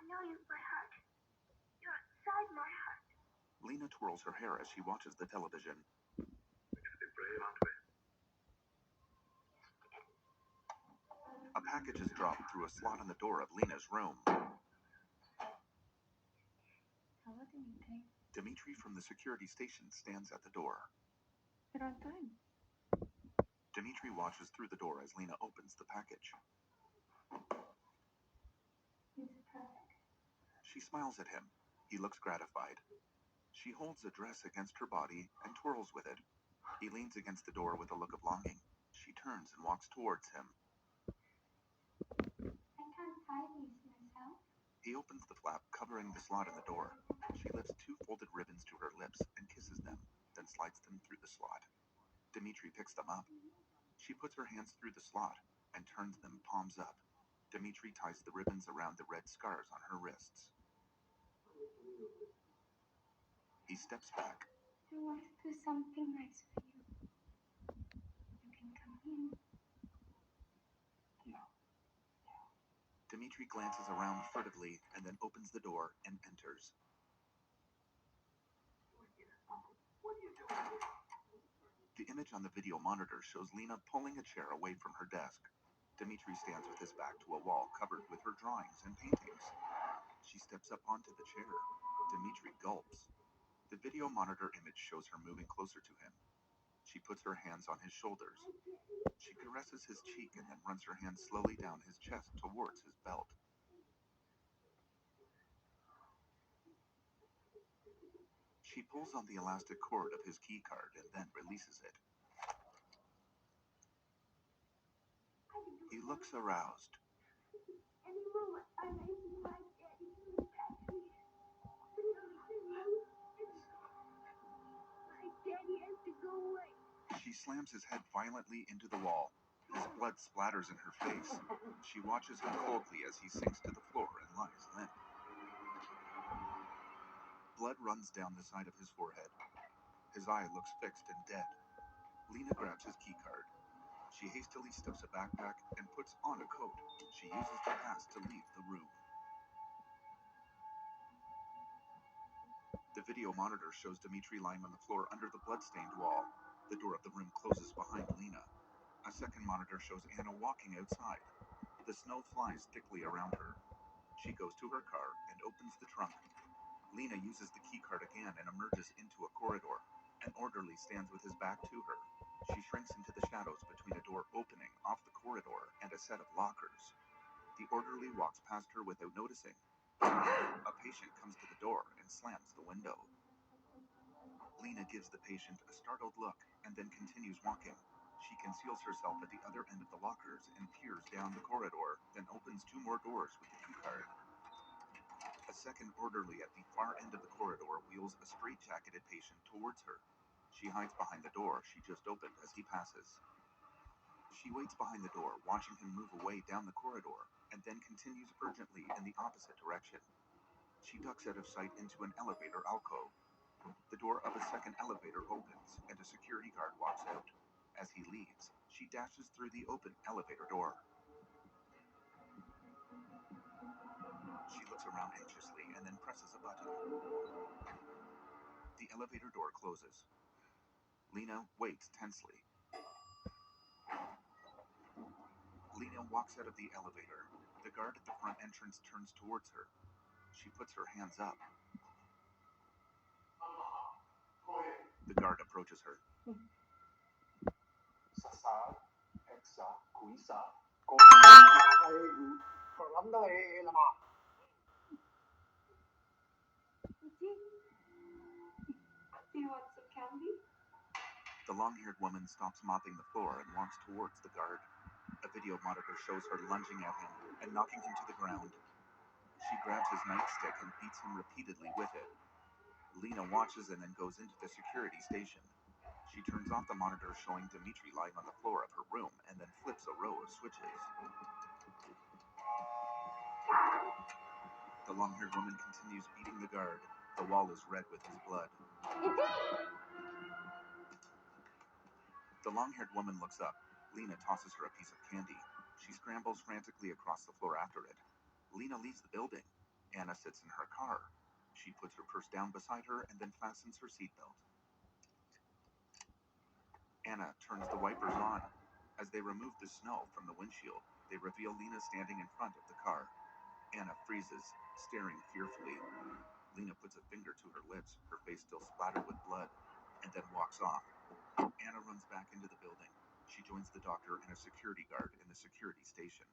know you by heart. You're inside my heart. Lena twirls her hair as she watches the television. A package is dropped through a slot in the door of Lena's room. Hello, Dimitri. Dimitri from the security station stands at the door. You're on time. Dimitri watches through the door as Lena opens the package. It's perfect. She smiles at him. He looks gratified. She holds a dress against her body and twirls with it. He leans against the door with a look of longing. She turns and walks towards him. I can't tie these myself. He opens the flap covering the slot in the door. She lifts 2 folded ribbons to her lips and kisses them, then slides them through the slot. Dimitri picks them up. She puts her hands through the slot and turns them palms up. Dimitri ties the ribbons around the red scars on her wrists. He steps back. I want to do something nice for you. You can come in. Dimitri glances around furtively and then opens the door and enters. The image on the video monitor shows Lena pulling a chair away from her desk. Dimitri stands with his back to a wall covered with her drawings and paintings. She steps up onto the chair. Dimitri gulps. The video monitor image shows her moving closer to him. She puts her hands on his shoulders. She caresses his cheek and then runs her hand slowly down his chest towards his belt. She pulls on the elastic cord of his keycard and then releases it. He looks aroused. Any moment, I may see my daddy coming back here. My daddy has to go away. She slams his head violently into the wall. His blood splatters in her face. She watches him coldly as he sinks to the floor and lies limp. Blood runs down the side of his forehead. His eye looks fixed and dead. Lena grabs his keycard. She hastily stuffs a backpack and puts on a coat. She uses the pass to leave the room. The video monitor shows Dimitri lying on the floor under the blood-stained wall. The door of the room closes behind Lena. A second monitor shows Anna walking outside. The snow flies thickly around her. She goes to her car and opens the trunk. Lena uses the keycard again and emerges into a corridor. An orderly stands with his back to her. She shrinks into the shadows between a door opening off the corridor and a set of lockers. The orderly walks past her without noticing. A patient comes to the door and slams the window. Lena gives the patient a startled look and then continues walking. She conceals herself at the other end of the lockers and peers down the corridor, then opens 2 more doors with the keycard. A second orderly at the far end of the corridor wheels a straight-jacketed patient towards her. She hides behind the door she just opened as he passes. She waits behind the door, watching him move away down the corridor, and then continues urgently in the opposite direction. She ducks out of sight into an elevator alcove. The door of a second elevator opens, and a security guard walks out. As he leaves, she dashes through the open elevator door. She looks around anxiously and then presses a button. The elevator door closes. Lena waits tensely. Lena walks out of the elevator. The guard at the front entrance turns towards her. She puts her hands up. The guard approaches her. Do you want some candy? The long-haired woman stops mopping the floor and walks towards the guard. A video monitor shows her lunging at him and knocking him to the ground. She grabs his nightstick and beats him repeatedly with it. Lena watches and then goes into the security station. She turns off the monitor showing Dimitri lying on the floor of her room and then flips a row of switches. The long-haired woman continues beating the guard. The wall is red with his blood. The long-haired woman looks up. Lena tosses her a piece of candy. She scrambles frantically across the floor after it. Lena leaves the building. Anna sits in her car. She puts her purse down beside her and then fastens her seatbelt. Anna turns the wipers on. As they remove the snow from the windshield, they reveal Lena standing in front of the car. Anna freezes, staring fearfully. Lena puts a finger to her lips, her face still splattered with blood, and then walks off. Anna runs back into the building. She joins the doctor and a security guard in the security station.